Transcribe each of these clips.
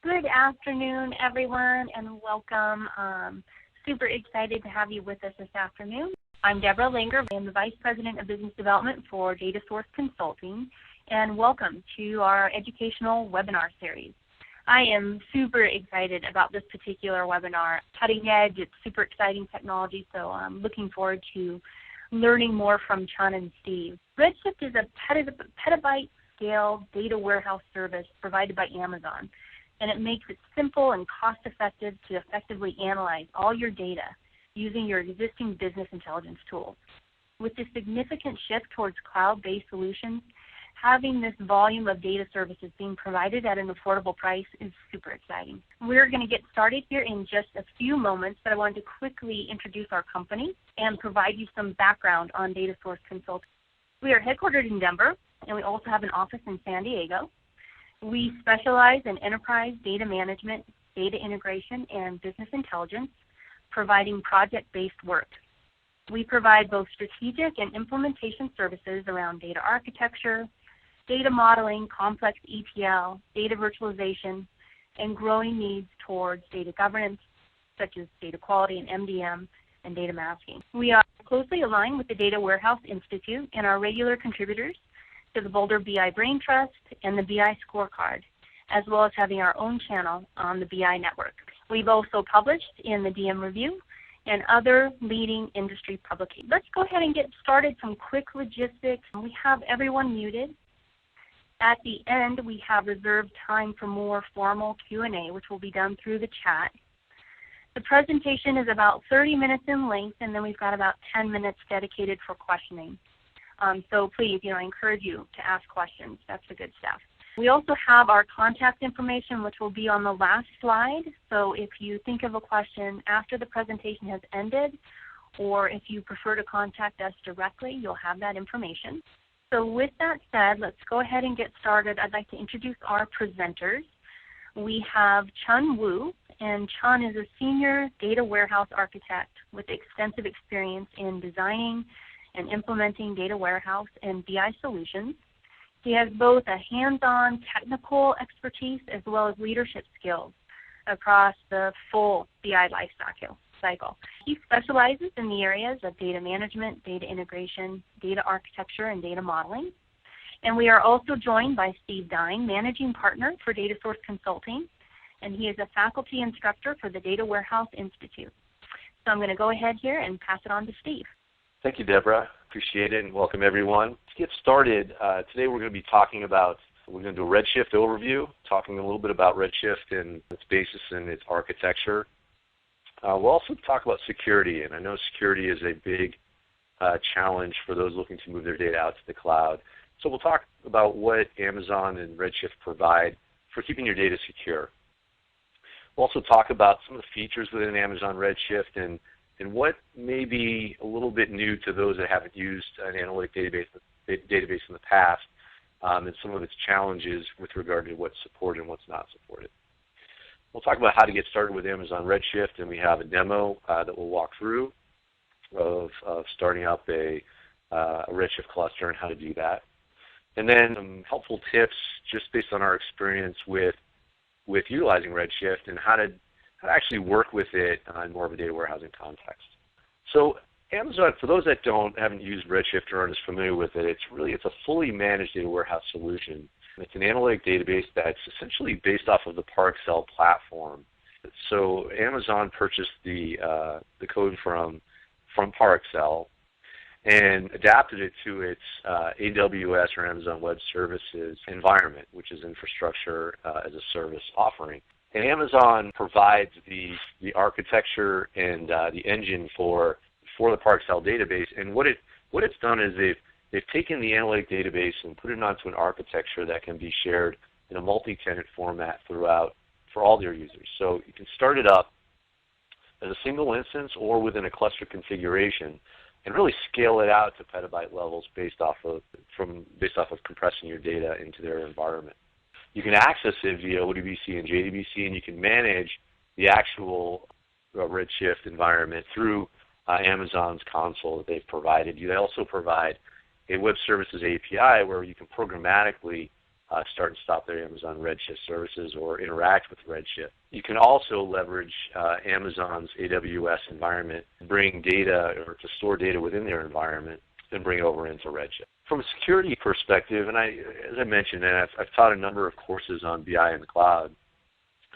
Good afternoon, everyone, and welcome. Super excited to have you with us this afternoon. I'm Deborah Langer. I'm the Vice President of Business Development for Datasource Consulting, and welcome to our educational webinar series. I am super excited about this particular webinar. Cutting edge, it's super exciting technology, so I'm looking forward to learning more from Chun and Steve. Redshift is a petabyte scale data warehouse service provided by Amazon, and it makes it simple and cost-effective to effectively analyze all your data using your existing business intelligence tools. With the significant shift towards cloud-based solutions, having this volume of data services being provided at an affordable price is super exciting. We're going to get started here in just a few moments, but I wanted to quickly introduce our company and provide you some background on Datasource Consulting. We are headquartered in Denver, and we also have an office in San Diego. We specialize in enterprise data management, data integration, and business intelligence, providing project-based work. We provide both strategic and implementation services around data architecture, data modeling, complex ETL, data virtualization, and growing needs towards data governance, such as data quality and MDM, and data masking. We are closely aligned with the Data Warehouse Institute and are regular contributors to the Boulder BI Brain Trust and the BI Scorecard, as well as having our own channel on the BI network. We've also published in the DM Review and other leading industry publications. Let's go ahead and get started. Some quick logistics. We have everyone muted. At the end, we have reserved time for more formal Q&A, which will be done through the chat. The presentation is about 30 minutes in length, and then we've got about 10 minutes dedicated for questioning. So please, I encourage you to ask questions. That's the good stuff. We also have our contact information, which will be on the last slide. So if you think of a question after the presentation has ended, or if you prefer to contact us directly, you'll have that information. So with that said, let's go ahead and get started. I'd like to introduce our presenters. We have Chun Wu, and Chun is a senior data warehouse architect with extensive experience in designing and implementing data warehouse and BI solutions. He has both a hands-on technical expertise as well as leadership skills across the full BI life cycle. He specializes in the areas of data management, data integration, data architecture, and data modeling. And we are also joined by Steve Dine, Managing Partner for Datasource Consulting, and he is a faculty instructor for the Data Warehouse Institute. So I'm going to go ahead here and pass it on to Steve. Thank you, Deborah. Appreciate it, and welcome everyone. To get started, today we're going to be talking about, we're going to do a Redshift overview, talking a little bit about Redshift and its basis and its architecture. We'll also talk about security, and I know security is a big challenge for those looking to move their data out to the cloud. So we'll talk about what Amazon and Redshift provide for keeping your data secure. We'll also talk about some of the features within Amazon Redshift and what may be a little bit new to those that haven't used an analytic database in the past, and some of its challenges with regard to what's supported and what's not supported. We'll talk about how to get started with Amazon Redshift, and we have a demo that we'll walk through of starting up a Redshift cluster and how to do that. And then some helpful tips just based on our experience with utilizing Redshift and how to actually work with it in more of a data warehousing context. So Amazon, for those that haven't used Redshift or aren't as familiar with it, it's a fully managed data warehouse solution. It's an analytic database that's essentially based off of the Parexel platform. So Amazon purchased the code from Parexel and adapted it to its AWS or Amazon Web Services environment, which is infrastructure as a service offering. And Amazon provides the architecture and the engine for the Parexel database. And what it's done is they've taken the analytic database and put it onto an architecture that can be shared in a multi-tenant format throughout for all their users. So you can start it up as a single instance or within a cluster configuration, and really scale it out to petabyte levels based off of compressing your data into their environment. You can access it via ODBC and JDBC, and you can manage the actual Redshift environment through Amazon's console that they've provided. They also provide a web services API where you can programmatically start and stop their Amazon Redshift services or interact with Redshift. You can also leverage Amazon's AWS environment to bring data or to store data within their environment and bring it over into Redshift. From a security perspective, and as I mentioned, and I've taught a number of courses on BI in the cloud,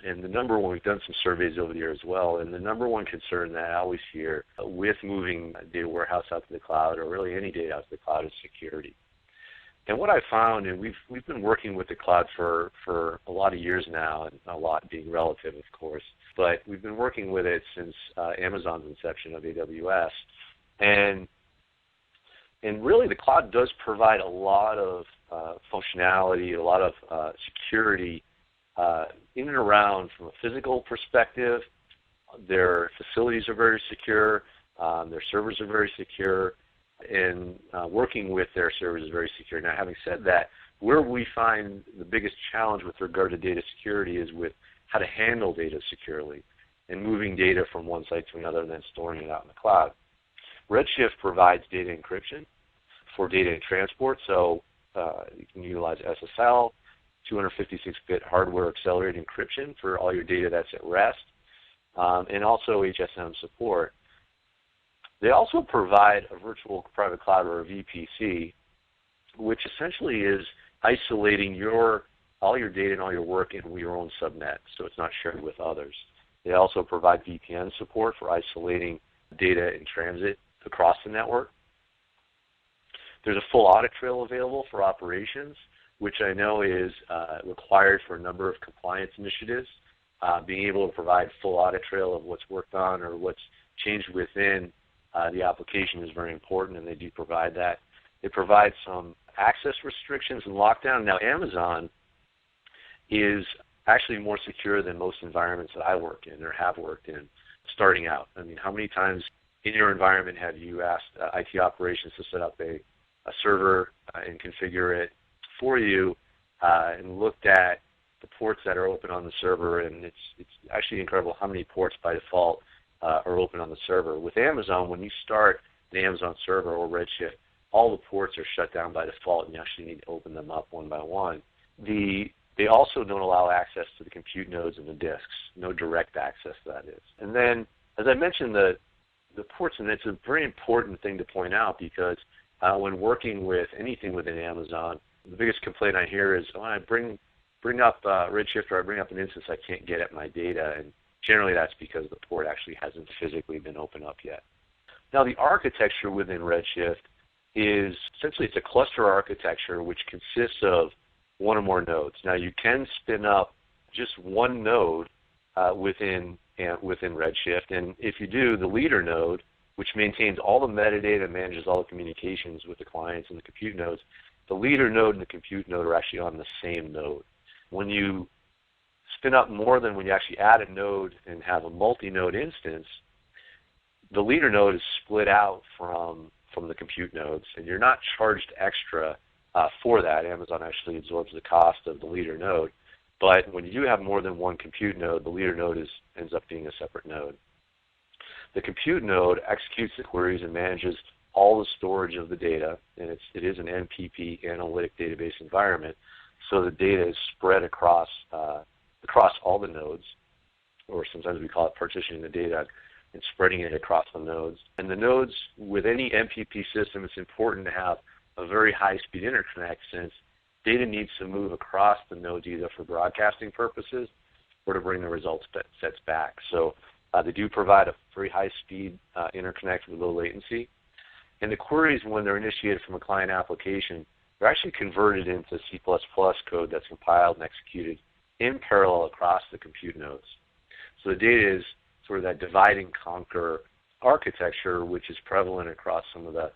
and the number one, we've done some surveys over the years as well, and the number one concern that I always hear with moving data warehouse out to the cloud, or really any data out to the cloud, is security. And what I found, and we've been working with the cloud for a lot of years now, and a lot being relative, of course, but we've been working with it since Amazon's inception of AWS. And really the cloud does provide a lot of functionality, a lot of security in and around from a physical perspective. Their facilities are very secure, their servers are very secure, and working with their servers is very secure. Now, having said that, where we find the biggest challenge with regard to data security is with how to handle data securely and moving data from one site to another and then storing it out in the cloud. Redshift provides data encryption for data in transport, so you can utilize SSL, 256-bit hardware accelerated encryption for all your data that's at rest, and also HSM support. They also provide a virtual private cloud, or a VPC, which essentially is isolating all your data and all your work in your own subnet, so it's not shared with others. They also provide VPN support for isolating data in transit across the network. There's a full audit trail available for operations, which I know is required for a number of compliance initiatives. Being able to provide full audit trail of what's worked on or what's changed within the application is very important, and they do provide that. They provide some access restrictions and lockdown. Now, Amazon is actually more secure than most environments that I work in or have worked in starting out. I mean, how many times in your environment have you asked IT operations to set up a server and configure it for you and looked at the ports that are open on the server, and it's actually incredible how many ports by default are open on the server. With Amazon, when you start an Amazon server or Redshift, all the ports are shut down by default, and you actually need to open them up one by one. They also don't allow access to the compute nodes and the disks, no direct access, that is. And then, as I mentioned, the ports, and it's a very important thing to point out, because when working with anything within Amazon, the biggest complaint I hear is when I bring up Redshift, or I bring up an instance, I can't get at my data, and generally that's because the port actually hasn't physically been opened up yet. Now, the architecture within Redshift is essentially, it's a cluster architecture which consists of one or more nodes. Now, you can spin up just one node within Redshift, and if you do, the leader node, which maintains all the metadata and manages all the communications with the clients and the compute nodes, the leader node and the compute node are actually on the same node. When you spin up more than when you actually add a node and have a multi-node instance, the leader node is split out from the compute nodes, and you're not charged extra for that. Amazon actually absorbs the cost of the leader node. But when you do have more than one compute node, the leader node ends up being a separate node. The compute node executes the queries and manages all the storage of the data, and it is an MPP analytic database environment, so the data is spread across all the nodes, or sometimes we call it partitioning the data and spreading it across the nodes. And the nodes, with any MPP system, it's important to have a very high-speed interconnect, since data needs to move across the nodes either for broadcasting purposes or to bring the results sets back. So they do provide a very high-speed interconnect with low latency. And the queries, when they're initiated from a client application, they're actually converted into C++ code that's compiled and executed in parallel across the compute nodes. So the data is sort of that divide and conquer architecture, which is prevalent across some of the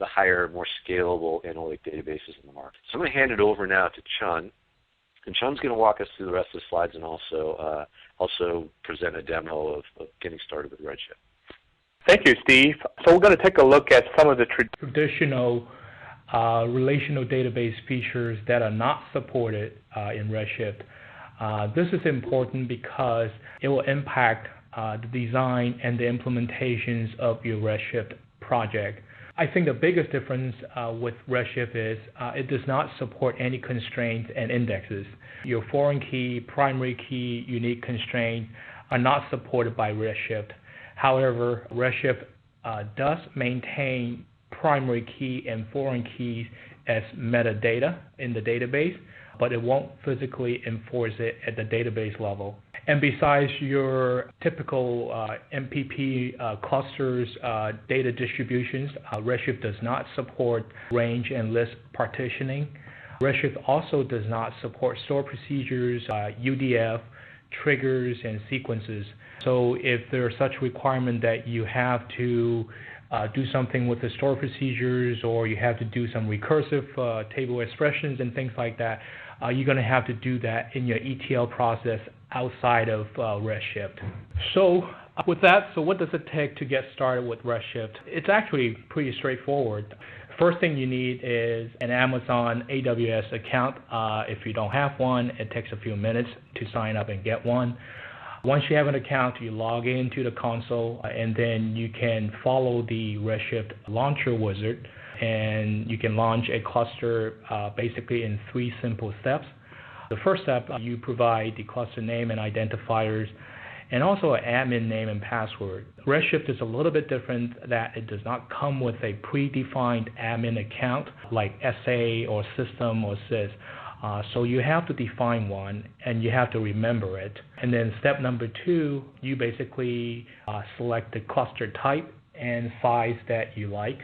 higher, more scalable analytic databases in the market. So I'm going to hand it over now to Chun, and Chun's going to walk us through the rest of the slides and also present a demo of getting started with Redshift. Thank you, Steve. So we're going to take a look at some of the traditional relational database features that are not supported in Redshift. This is important because it will impact the design and the implementations of your Redshift project. I think the biggest difference with Redshift is it does not support any constraints and indexes. Your foreign key, primary key, unique constraint are not supported by Redshift. However, Redshift does maintain primary key and foreign keys as metadata in the database, but it won't physically enforce it at the database level. And besides your typical MPP clusters data distributions, Redshift does not support range and list partitioning. Redshift also does not support store procedures, UDF, triggers, and sequences. So if there's such requirement that you have to do something with the store procedures, or you have to do some recursive table expressions and things like that, you're going to have to do that in your ETL process outside of Redshift. So with that, what does it take to get started with Redshift? It's actually pretty straightforward. First thing you need is an Amazon AWS account. If you don't have one, it takes a few minutes to sign up and get one. Once you have an account, you log into the console, and then you can follow the Redshift launcher wizard, and you can launch a cluster basically in 3 simple steps. The first step, you provide the cluster name and identifiers, and also an admin name and password. Redshift is a little bit different that it does not come with a predefined admin account like SA or System or Sys. So you have to define one, and you have to remember it. And then step number 2, you basically select the cluster type and size that you like.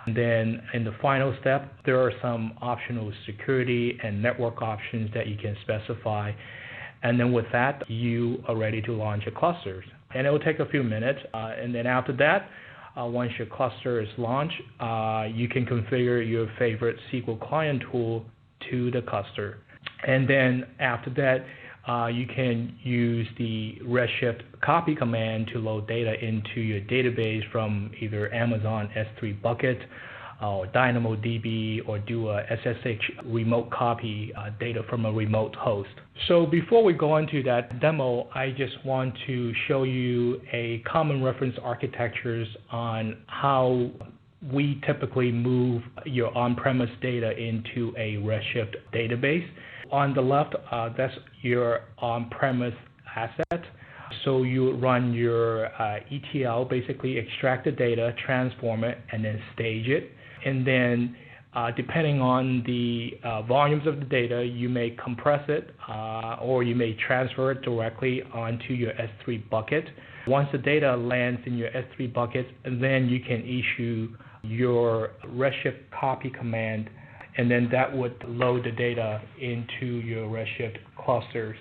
And then in the final step, there are some optional security and network options that you can specify. And then with that, you are ready to launch your clusters. And it will take a few minutes. And then after that, once your cluster is launched, you can configure your favorite SQL client tool to the cluster. And then after that, you can use the Redshift copy command to load data into your database from either Amazon S3 bucket or DynamoDB, or do a SSH remote copy data from a remote host. So before we go into that demo, I just want to show you a common reference architectures on how we typically move your on-premise data into a Redshift database. On the left, that's your on-premise asset. So you run your ETL, basically extract the data, transform it, and then stage it. And then depending on the volumes of the data, you may compress it or you may transfer it directly onto your S3 bucket. Once the data lands in your S3 bucket, then you can issue your Redshift copy command, and then that would load the data into your Redshift clusters.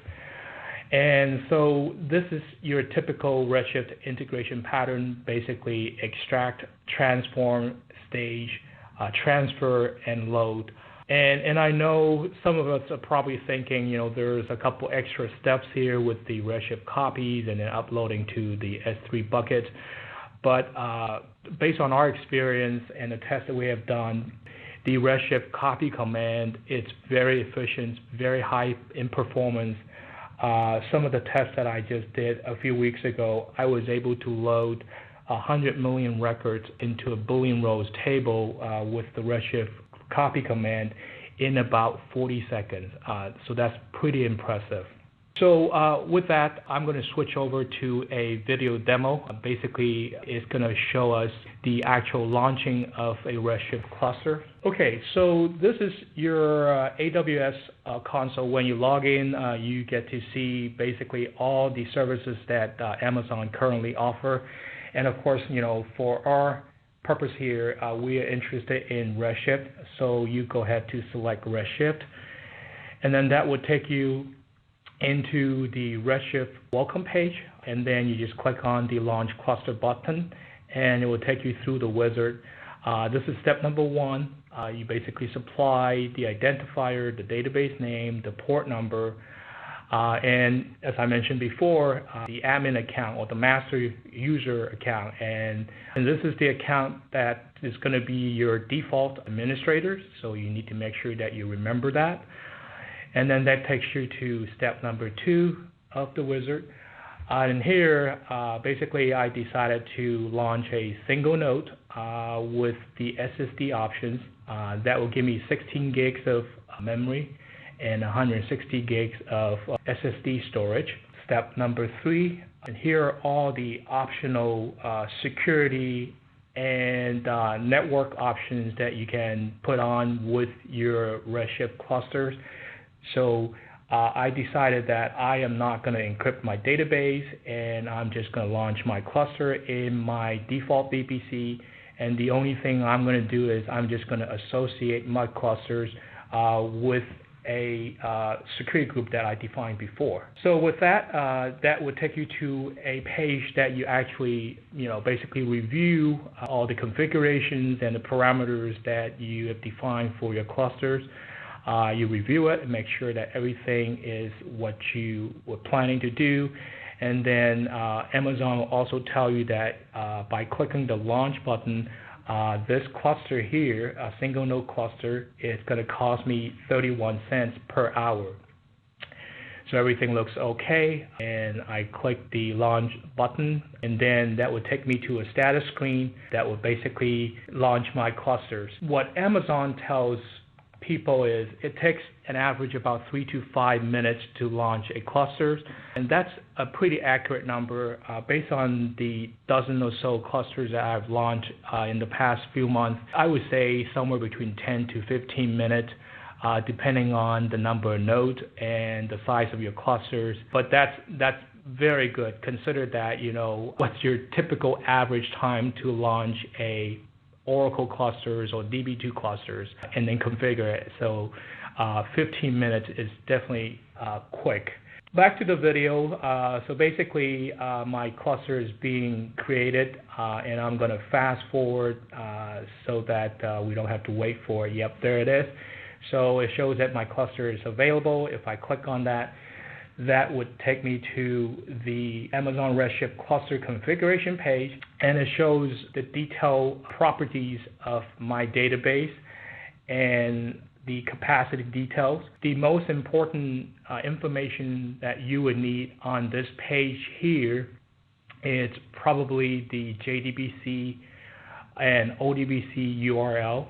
And so this is your typical Redshift integration pattern, basically extract, transform, stage, transfer, and load. And I know some of us are probably thinking, there's a couple extra steps here with the Redshift copies and then uploading to the S3 bucket. But based on our experience and the tests that we have done, the Redshift copy command, it's very efficient, very high in performance. Some of the tests that I just did a few weeks ago, I was able to load 100 million records into a Boolean rows table with the Redshift copy command in about 40 seconds. So that's pretty impressive. So with that, I'm going to switch over to a video demo. Basically, it's going to show us the actual launching of a Redshift cluster. Okay, so this is your AWS console. When you log in, you get to see basically all the services that Amazon currently offer. And of course, for our purpose here, we are interested in Redshift. So you go ahead to select Redshift. And then that would take you into the Redshift welcome page, and then you just click on the launch cluster button, and it will take you through the wizard. This is step number 1. You basically supply the identifier, the database name, the port number, and as I mentioned before, the admin account or the master user account. And this is the account that is going to be your default administrator, so you need to make sure that you remember that. And then that takes you to step number 2 of the wizard. And here, basically, I decided to launch a single node with the SSD options. That will give me 16 gigs of memory and 160 gigs of SSD storage. Step number 3, and here are all the optional security and network options that you can put on with your Redshift clusters. So I decided that I am not going to encrypt my database, and I'm just going to launch my cluster in my default VPC, and the only thing I'm going to do is I'm just going to associate my clusters with a security group that I defined before. So with that, that would take you to a page that you actually, basically review all the configurations and the parameters that you have defined for your clusters. You review it and make sure that everything is what you were planning to do. And then Amazon will also tell you that by clicking the launch button, this cluster here, a single node cluster, is going to cost me 31 cents per hour. So everything looks okay, and I click the launch button, and then that would take me to a status screen that would basically launch my clusters. What Amazon tells people is it takes an average about 3 to 5 minutes to launch a cluster, and that's a pretty accurate number based on the dozen or so clusters that I've launched in the past few months. I would say somewhere between 10 to 15 minutes depending on the number of nodes and the size of your clusters, but that's very good. Consider that, what's your typical average time to launch a Oracle clusters or DB2 clusters and then configure it. So 15 minutes is definitely quick. Back to the video. So basically my cluster is being created and I'm going to fast forward so that we don't have to wait for it. Yep, there it is. So it shows that my cluster is available. If I click on that, that would take me to the Amazon Redshift cluster configuration page, and it shows the detailed properties of my database and the capacity details. The most important information that you would need on this page here is probably the JDBC and ODBC URL,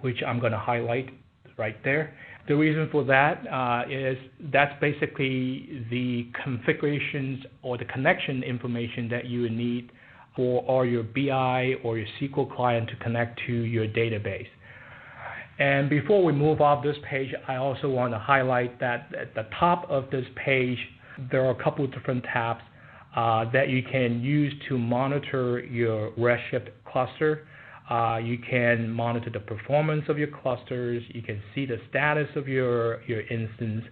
which I'm going to highlight right there. The reason for that is that's basically the configurations or the connection information that you would need for all your BI or your SQL client to connect to your database. And before we move off this page, I also want to highlight that at the top of this page, there are a couple of different tabs that you can use to monitor your Redshift cluster. You can monitor the performance of your clusters. You can see the status of your instance.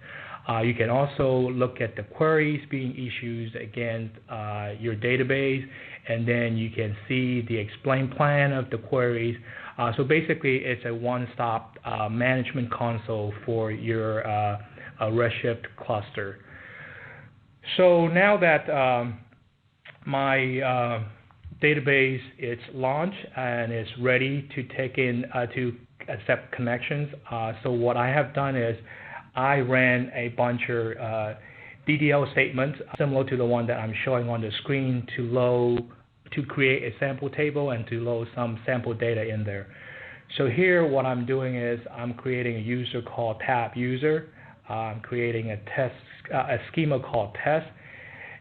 You can also look at the queries being issued against your database, and then you can see the explain plan of the queries. So basically, it's a one-stop management console for your Redshift cluster. So now that my database is launched and is ready to take in to accept connections. So what I have done is I ran a bunch of DDL statements similar to the one that I'm showing on the screen to create a sample table and to load some sample data in there. So here what I'm doing is I'm creating a user called tab user. I'm creating a schema called test,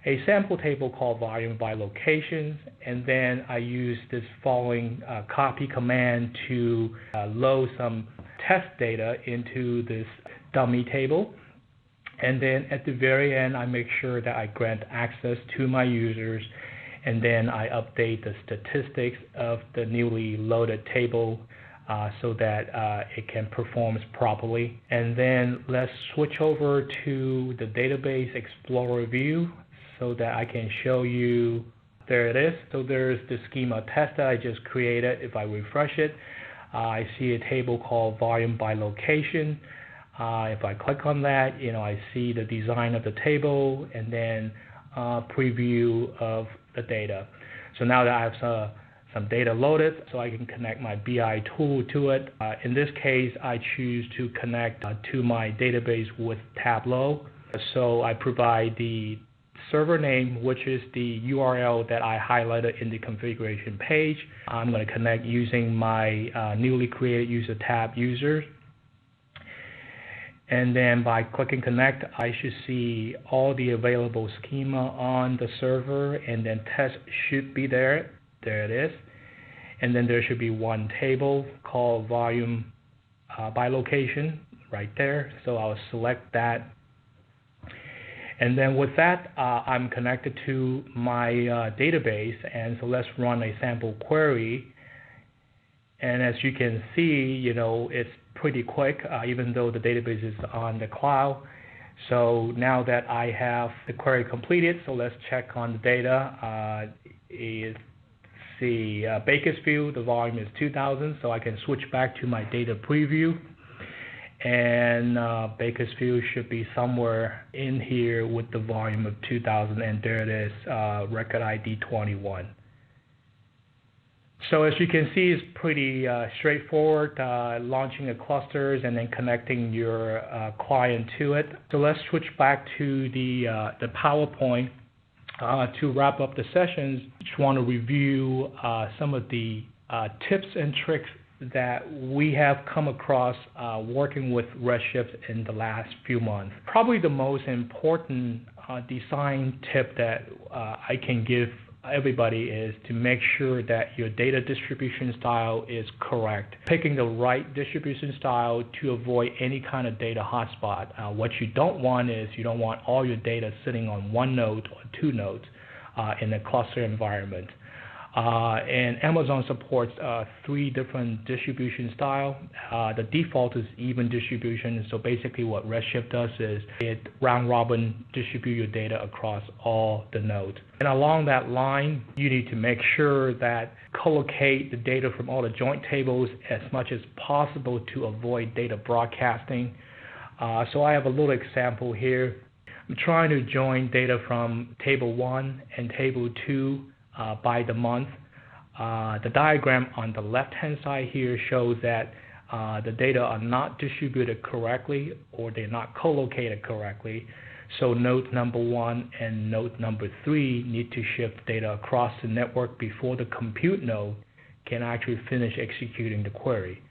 a sample table called volume by location, and then I use this following copy command to load some test data into this dummy table. And then at the very end, I make sure that I grant access to my users, and then I update the statistics of the newly loaded table so that it can perform properly. And then let's switch over to the Database Explorer view so that I can show you. There it is. So there's the schema test that I just created. If I refresh it, I see a table called volume by location. If I click on that, I see the design of the table and then preview of the data. So now that I have some data loaded, so I can connect my BI tool to it. In this case, I choose to connect to my database with Tableau. So I provide the server name, which is the URL that I highlighted in the configuration page. I'm going to connect using my newly created user tab user. And then by clicking connect, I should see all the available schema on the server, and then test should be there. There it is. And then there should be one table called volume by location right there. So I'll select that. And then with that, I'm connected to my database. And so let's run a sample query. And as you can see, it's pretty quick, even though the database is on the cloud. So now that I have the query completed, so let's check on the data. Bakersfield, the volume is 2,000, so I can switch back to my data preview. And Bakersfield should be somewhere in here with the volume of 2,000, and there it is, record ID 21. So as you can see, it's pretty straightforward, launching a clusters and then connecting your client to it. So let's switch back to the PowerPoint. To wrap up the sessions, just want to review some of the tips and tricks that we have come across working with Redshift in the last few months. Probably the most important design tip that I can give everybody is to make sure that your data distribution style is correct. Picking the right distribution style to avoid any kind of data hotspot. What you don't want is you don't want all your data sitting on one node or two nodes in a cluster environment. And Amazon supports 3 different distribution style. The default is even distribution. So basically what Redshift does is it round robin distribute your data across all the nodes. And along that line, you need to make sure that collocate the data from all the joint tables as much as possible to avoid data broadcasting. So I have a little example here. I'm trying to join data from table 1 and table 2 by the month. The diagram on the left-hand side here shows that the data are not distributed correctly or they're not co-located correctly. So node number 1 and node number 3 need to shift data across the network before the compute node can actually finish executing the query.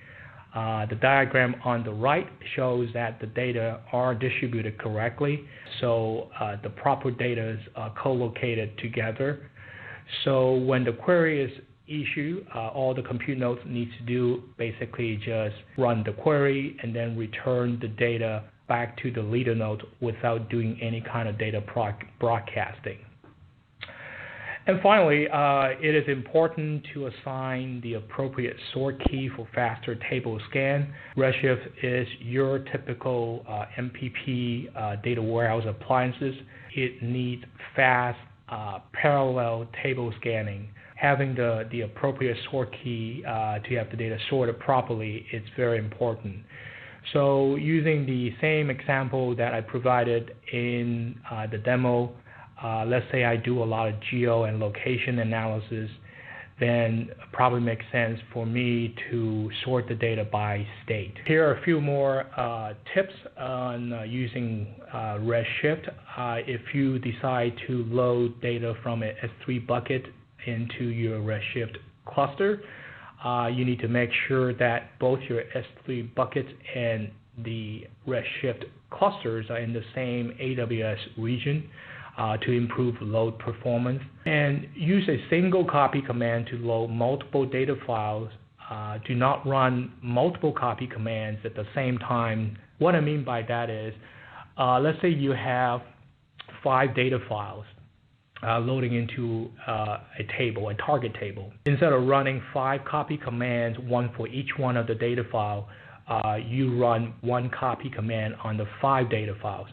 The diagram on the right shows that the data are distributed correctly, so the proper data are co-located together. So when the query is issued, all the compute nodes need to do basically just run the query and then return the data back to the leader node without doing any kind of data broadcasting. And finally, it is important to assign the appropriate sort key for faster table scan. Redshift is your typical MPP data warehouse appliances. It needs fast parallel table scanning. Having the appropriate sort key to have the data sorted properly is very important. So using the same example that I provided in the demo, let's say I do a lot of geo and location analysis, then it probably makes sense for me to sort the data by state. Here are a few more tips on using Redshift. If you decide to load data from an S3 bucket into your Redshift cluster, you need to make sure that both your S3 buckets and the Redshift clusters are in the same AWS region to improve load performance. And use a single copy command to load multiple data files. Do not run multiple copy commands at the same time. What I mean by that is, let's say you have 5 data files loading into a table, a target table. Instead of running 5 copy commands, one for each one of the data file, you run 1 copy command on the 5 data files.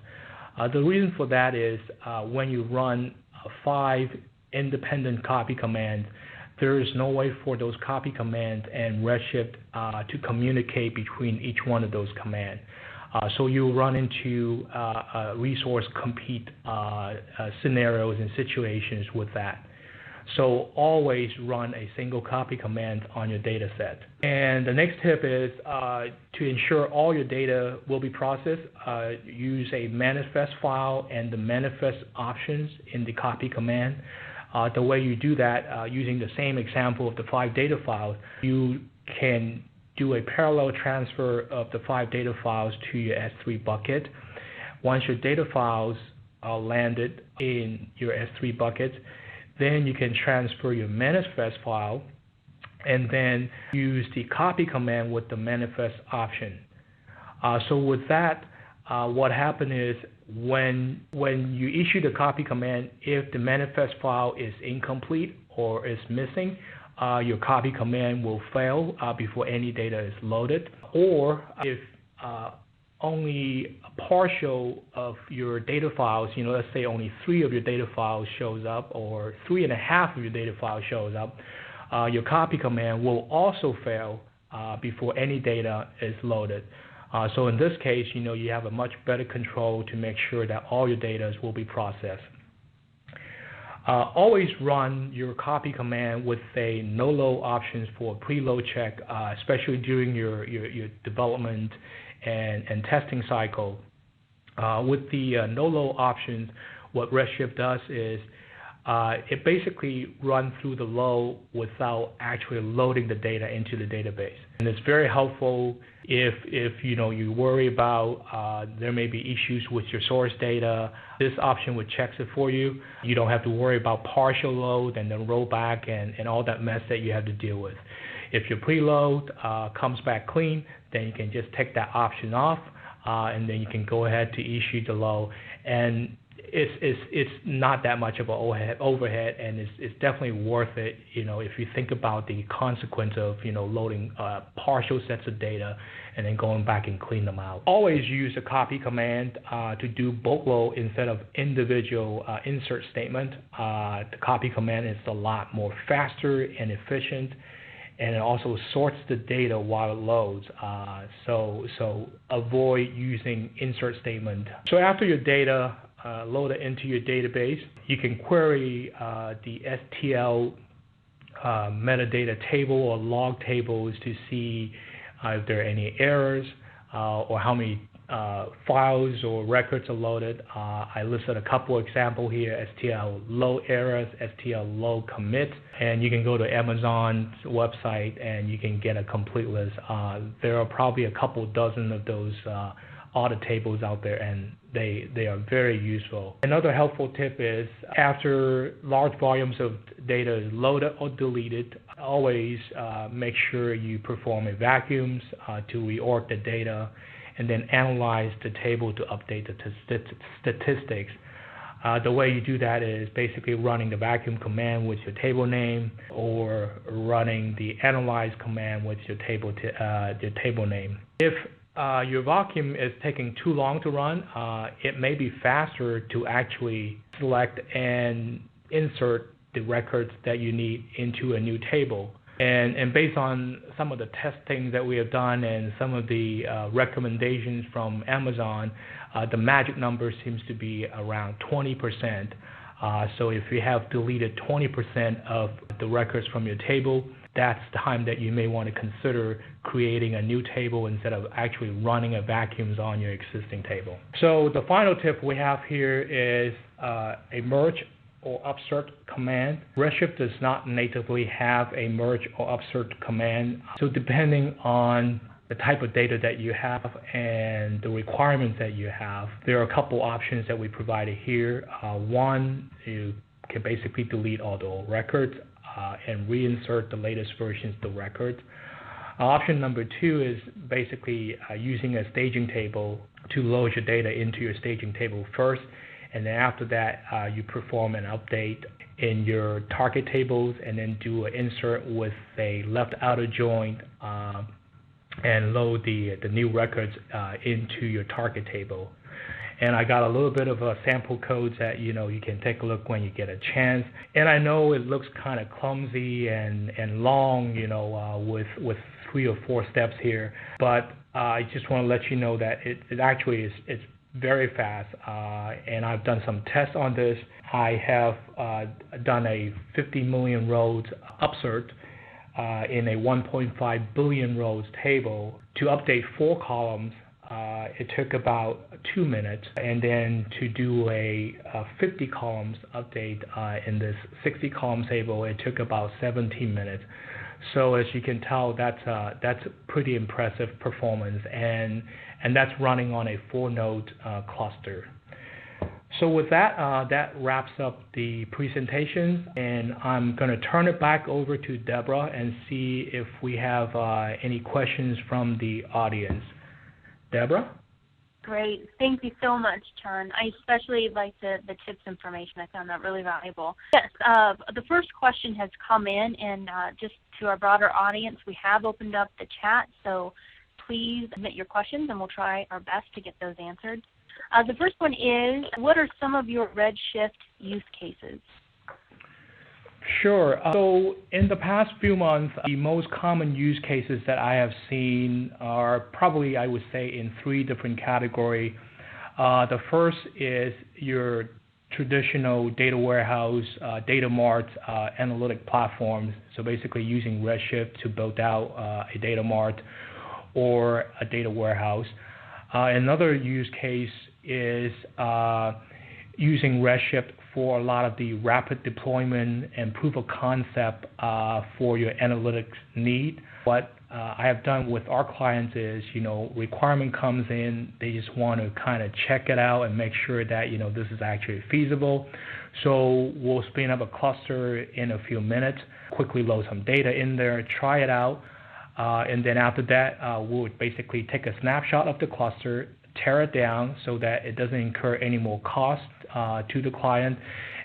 The reason for that is when you run 5 independent copy commands, there is no way for those copy commands and Redshift to communicate between each one of those commands. So you run into resource compete scenarios and situations with that. So always run a single copy command on your data set. And the next tip is to ensure all your data will be processed, use a manifest file and the manifest options in the copy command. The way you do that, using the same example of the 5 data files, you can do a parallel transfer of the 5 data files to your S3 bucket. Once your data files are landed in your S3 bucket, then you can transfer your manifest file and then use the copy command with the manifest option. So with that, what happened is when you issue the copy command, if the manifest file is incomplete or is missing, your copy command will fail before any data is loaded. Or if only a partial of your data files, let's say only 3 of your data files shows up, or 3.5 of your data files shows up, your copy command will also fail before any data is loaded. So in this case, you have a much better control to make sure that all your data will be processed. Always run your copy command with a no-load options for preload check, especially during your development and testing cycle. With the no-load options, what Redshift does is it basically runs through the load without actually loading the data into the database. And it's very helpful if you worry about there may be issues with your source data. This option would check it for you. You don't have to worry about partial load and then rollback and all that mess that you have to deal with. If your preload comes back clean, then you can just take that option off, and then you can go ahead to issue the load. And it's not that much of an overhead, and it's definitely worth it. If you think about the consequence of loading partial sets of data and then going back and clean them out. Always use a copy command to do bulk load instead of individual insert statement. The copy command is a lot more faster and efficient, and it also sorts the data while it loads. So avoid using insert statement. So after your data loaded into your database, you can query the STL metadata table or log tables to see if there are any errors or how many files or records are loaded. I listed a couple examples here: STL low errors, STL low commit, and you can go to Amazon's website and you can get a complete list. There are probably a couple dozen of those audit tables out there, and they are very useful. Another helpful tip is after large volumes of data is loaded or deleted, always make sure you perform a vacuums to reorg the data and then analyze the table to update the statistics. The way you do that is basically running the vacuum command with your table name, or running the analyze command with your table name. If your vacuum is taking too long to run, it may be faster to actually select and insert the records that you need into a new table. And based on some of the testing that we have done and some of the recommendations from Amazon, the magic number seems to be around 20%. So if you have deleted 20% of the records from your table, that's the time that you may want to consider creating a new table instead of actually running a vacuums on your existing table. So the final tip we have here is a merge or upsert command. Redshift does not natively have a merge or upsert command. So depending on the type of data that you have and the requirements that you have, there are a couple options that we provided here. One, you can basically delete all the old records and reinsert the latest versions of the records. Option number 2 is basically using a staging table to load your data into your staging table first, and then after that you perform an update in your target tables and then do an insert with a left outer join and load the new records into your target table. And I got a little bit of a sample codes that you can take a look when you get a chance. And I know it looks kind of clumsy and long, with 3 or 4 steps here, but I just want to let you know that it actually is very fast, and I've done some tests on this. I have done a 50 million rows upsert in a 1.5 billion rows table. To update 4 columns, it took about 2 minutes, and then to do a 50 columns update in this 60 column table, it took about 17 minutes. So as you can tell, that's pretty impressive performance, and that's running on a 4-node cluster. So with that, that wraps up the presentation, and I'm going to turn it back over to Deborah and see if we have any questions from the audience. Deborah? Great. Thank you so much, Chun. I especially like the tips information. I found that really valuable. Yes, the first question has come in, and just to our broader audience, we have opened up the chat, so please submit your questions, and we'll try our best to get those answered. The first one is, what are some of your Redshift use cases? Sure. So in the past few months, the most common use cases that I have seen are probably, I would say, in 3 different categories. The first is your traditional data warehouse, data mart, analytic platforms. So basically using Redshift to build out a data mart or a data warehouse. Another use case is using Redshift for a lot of the rapid deployment and proof of concept for your analytics need. What I have done with our clients is, requirement comes in, they just want to kind of check it out and make sure that, this is actually feasible. So we'll spin up a cluster in a few minutes, quickly load some data in there, try it out, and then after that, we'll basically take a snapshot of the cluster, tear it down so that it doesn't incur any more cost to the client,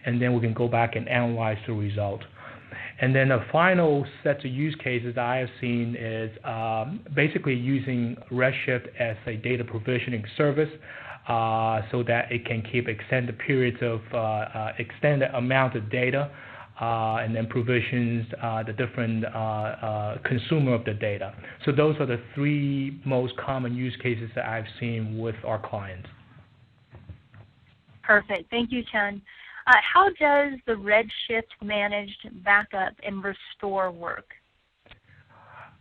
and then we can go back and analyze the result. And then the final set of use cases I have seen is basically using Redshift as a data provisioning service so that it can keep extended periods of extended amount of data and then provisions the different consumer of the data. So those are the 3 most common use cases that I've seen with our clients. Perfect. Thank you, Chun. How does the Redshift managed backup and restore work?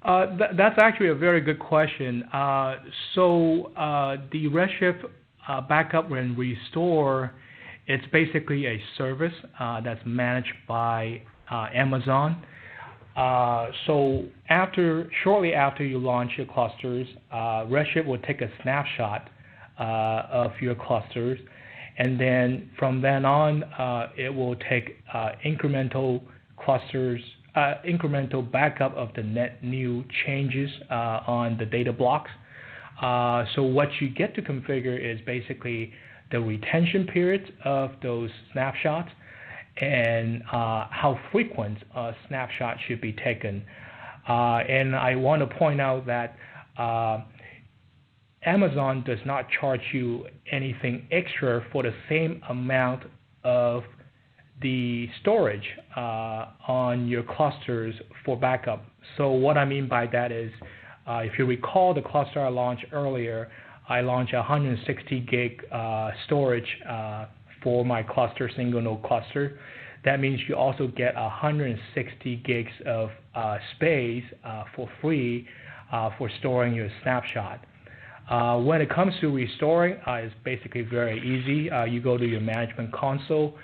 That's actually a very good question. So the Redshift backup and restore, it's basically a service that's managed by Amazon. So shortly after you launch your clusters, Redshift will take a snapshot of your clusters, and then from then on, it will take incremental backup of the net new changes on the data blocks. So what you get to configure is basically the retention periods of those snapshots and how frequent a snapshot should be taken. And I want to point out that Amazon does not charge you anything extra for the same amount of the storage on your clusters for backup. So what I mean by that is, if you recall the cluster I launched earlier, I launched 160 gig storage for my cluster, single node cluster. That means you also get 160 gigs of space for free for storing your snapshot. When it comes to restoring, it's basically very easy. You go to your management console,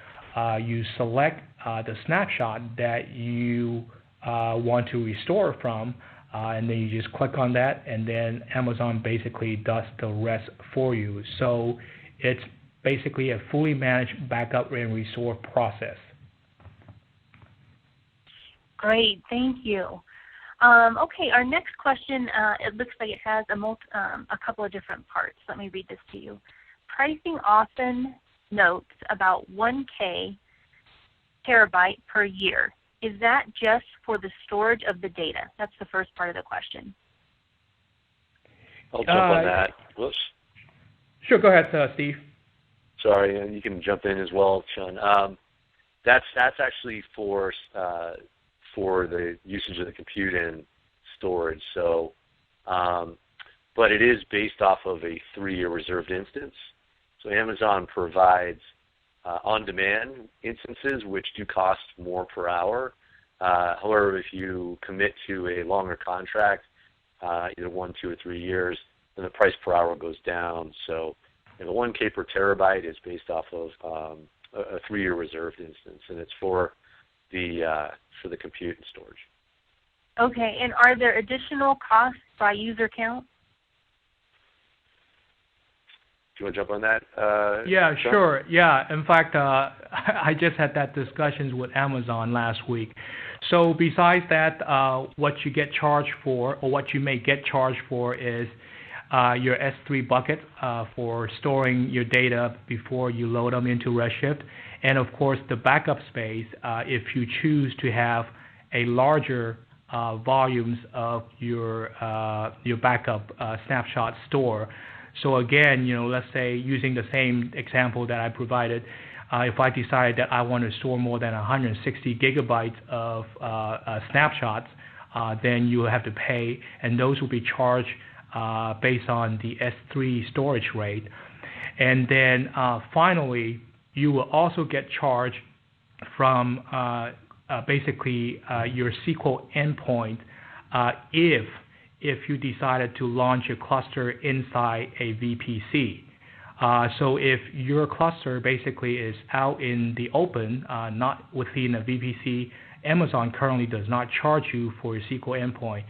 you select the snapshot that you want to restore from, and then you just click on that, and then Amazon basically does the rest for you. So it's basically a fully managed backup and restore process. Great, thank you. Okay, our next question, it looks like it has a couple of different parts. Let me read this to you. Pricing often notes about 1K terabyte per year. Is that just for the storage of the data? That's the first part of the question. I'll jump on that. Whoops. Sure, go ahead, Steve. Sorry, and you can jump in as well, Chun. That's actually for the usage of the compute and storage. So, but it is based off of a 3-year reserved instance. So Amazon provides on-demand instances, which do cost more per hour. However, if you commit to a longer contract, either 1, 2, or 3 years, then the price per hour goes down. So the 1K per terabyte is based off of a 3-year reserved instance, and it's for the compute and storage. Okay, and are there additional costs by user count? Do you want to jump on that? Yeah, Sean? sure. Yeah, in fact, I just had that discussions with Amazon last week. So besides that, what you get charged for, or what you may get charged for, is your S3 bucket for storing your data before you load them into Redshift, and of course the backup space if you choose to have a larger volumes of your backup snapshot store. So again, let's say using the same example that I provided, if I decide that I want to store more than 160 gigabytes of snapshots, then you will have to pay, and those will be charged based on the S3 storage rate. And then finally, you will also get charged from basically your SQL endpoint if you decided to launch a cluster inside a VPC. So if your cluster basically is out in the open, not within a VPC, Amazon currently does not charge you for your SQL endpoint.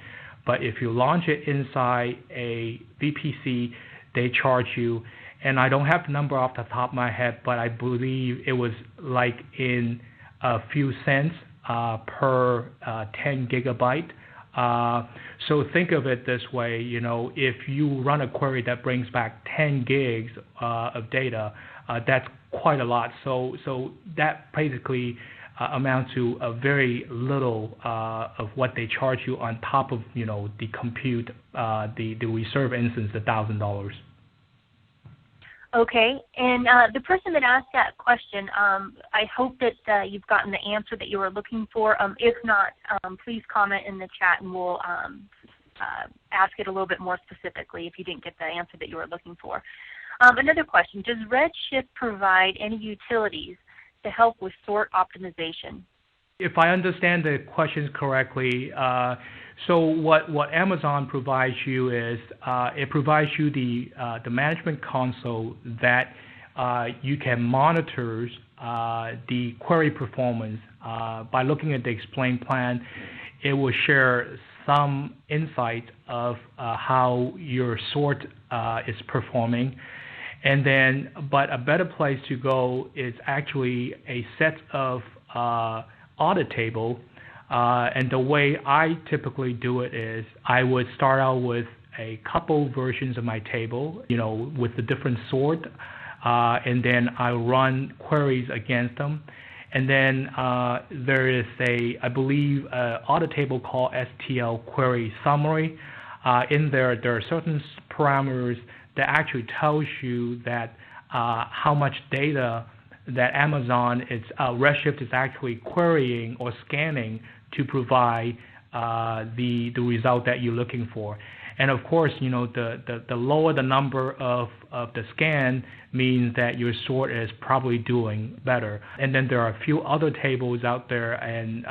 But if you launch it inside a VPC, they charge you. And I don't have the number off the top of my head, but I believe it was like in a few cents per 10 gigabyte. So think of it this way, if you run a query that brings back 10 gigs of data, that's quite a lot. So that basically amounts to a very little of what they charge you on top of, the compute, the reserve instance, $1,000. Okay, and the person that asked that question, I hope that you've gotten the answer that you were looking for. If not, please comment in the chat and we'll ask it a little bit more specifically if you didn't get the answer that you were looking for. Another question, does Redshift provide any utilities to help with sort optimization? If I understand the questions correctly, so what Amazon provides you is it provides you the management console that you can monitor the query performance. By looking at the explain plan, it will share some insight of how your sort is performing. And then, but a better place to go is actually a set of audit table. And the way I typically do it is I would start out with a couple versions of my table, with the different sort, and then I run queries against them. And then there is I believe, audit table called STL query summary. In there are certain parameters that actually tells you that how much data that Amazon Redshift is actually querying or scanning to provide the result that you're looking for. And of course, the lower the number of the scan means that your sort is probably doing better. And then there are a few other tables out there, and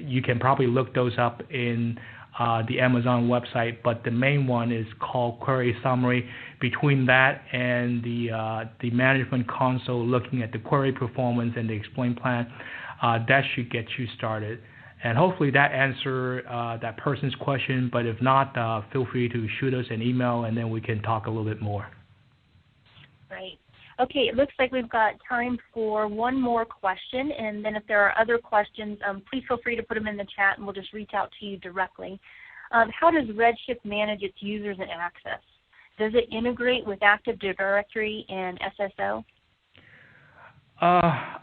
you can probably look those up in the Amazon website, but the main one is called Query Summary. Between that and the management console looking at the query performance and the explain plan, that should get you started. And hopefully that answers that person's question, but if not, feel free to shoot us an email and then we can talk a little bit more. Right. Okay, it looks like we've got time for one more question, and then if there are other questions, please feel free to put them in the chat and we'll just reach out to you directly. How does Redshift manage its users and access? Does it integrate with Active Directory and SSO?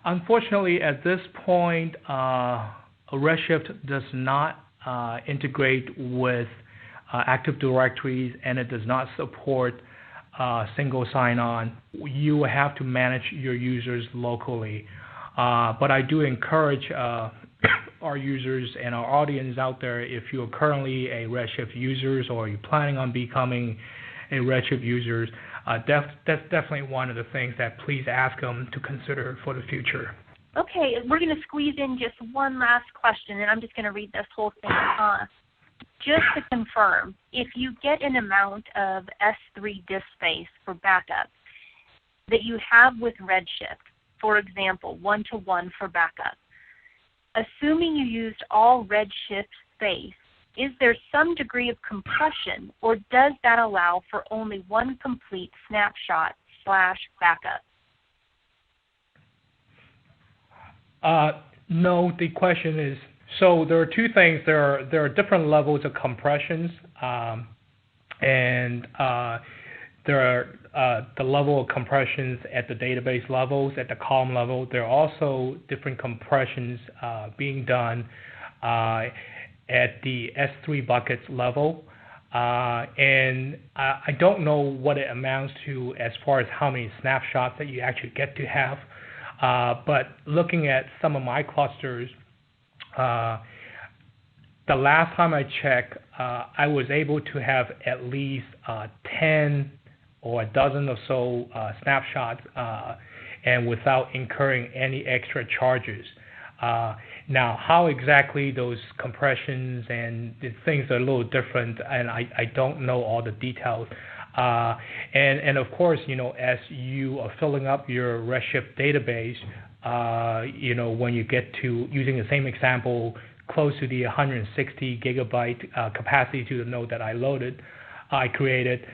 Unfortunately, at this point, Redshift does not integrate with Active Directories, and it does not support single sign-on. You will have to manage your users locally. But I do encourage our users and our audience out there, if you're currently a Redshift user or you're planning on becoming a Redshift user, that's definitely one of the things that please ask them to consider for the future. Okay, we're going to squeeze in just one last question, and I'm just going to read this whole thing. Just to confirm, if you get an amount of S3 disk space for backup that you have with Redshift, for example, 1-to-1 for backup, assuming you used all Redshift space, is there some degree of compression, or does that allow for only one complete snapshot/backup? No, the question is, so there are two things. There are different levels of compressions, and there are the level of compressions at the database levels, at the column level. There are also different compressions being done at the S3 buckets level. And I don't know what it amounts to as far as how many snapshots that you actually get to have. But looking at some of my clusters, the last time I checked, I was able to have at least 10 or a dozen or so snapshots, and without incurring any extra charges. Now, how exactly those compressions and the things are a little different, and I don't know all the details. And of course, as you are filling up your Redshift database, when you get to using the same example, close to the 160 gigabyte capacity to the node that I created,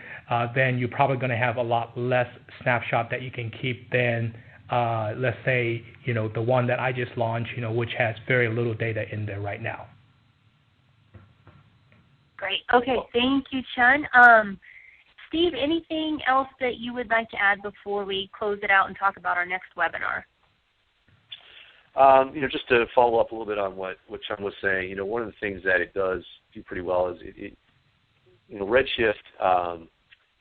then you're probably going to have a lot less snapshot that you can keep than, let's say, the one that I just launched, which has very little data in there right now. Great. Okay, thank you, Chun. Steve, anything else that you would like to add before we close it out and talk about our next webinar? Just to follow up a little bit on what Chun was saying, one of the things that it does do pretty well is Redshift,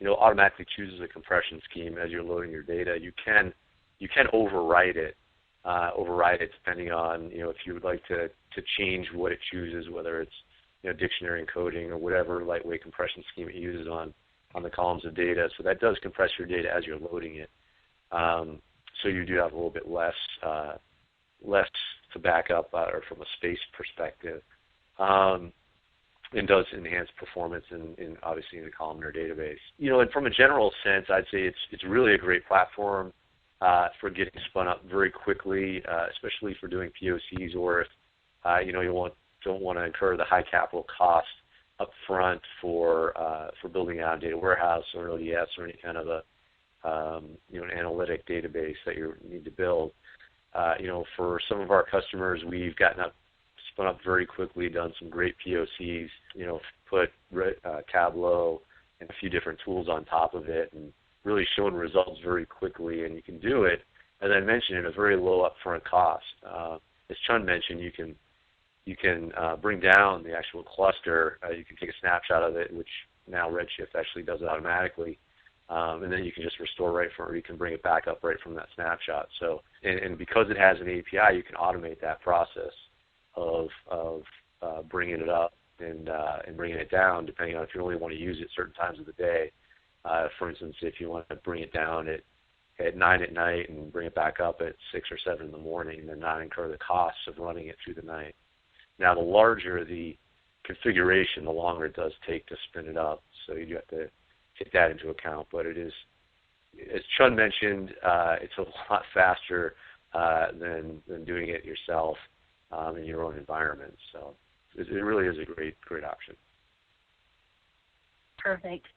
automatically chooses a compression scheme as you're loading your data. You can override it depending on if you would like to change what it chooses, whether it's dictionary encoding or whatever lightweight compression scheme it uses on the columns of data. So that does compress your data as you're loading it. So you do have a little bit less to back up or from a space perspective. And does enhance performance in obviously in the columnar database. And from a general sense, I'd say it's really a great platform for getting spun up very quickly, especially for doing POCs, or if you don't want to incur the high capital cost up front for building out a data warehouse or an ODS or any kind of an analytic database that you need to build. For some of our customers, we've spun up very quickly, done some great POCs, put Tableau and a few different tools on top of it, and really shown results very quickly. And you can do it, as I mentioned, at a very low upfront cost. As Chun mentioned, you can bring down the actual cluster. You can take a snapshot of it, which now Redshift actually does it automatically. And then you can just restore right from, or you can bring it back up right from that snapshot. So, and because it has an API, you can automate that process of bringing it up and bringing it down, depending on if you only want to use it certain times of the day. For instance, if you want to bring it down at 9 at night and bring it back up at 6 or 7 in the morning, and then not incur the costs of running it through the night. Now, the larger the configuration, the longer it does take to spin it up. So you do have to take that into account. But it is, as Chun mentioned, it's a lot faster than doing it yourself in your own environment. So it really is a great option. Perfect.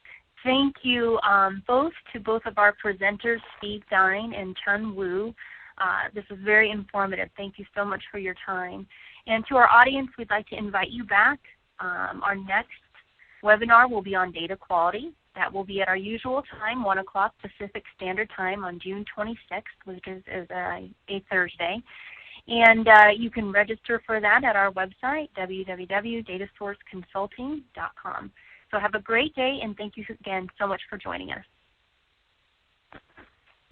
Thank you both of our presenters, Steve Dine and Chun Wu. This was very informative. Thank you so much for your time. And to our audience, we'd like to invite you back. Our next webinar will be on data quality. That will be at our usual time, 1 o'clock Pacific Standard Time on June 26th, which is a Thursday. And you can register for that at our website, www.datasourceconsulting.com. So have a great day, and thank you again so much for joining us.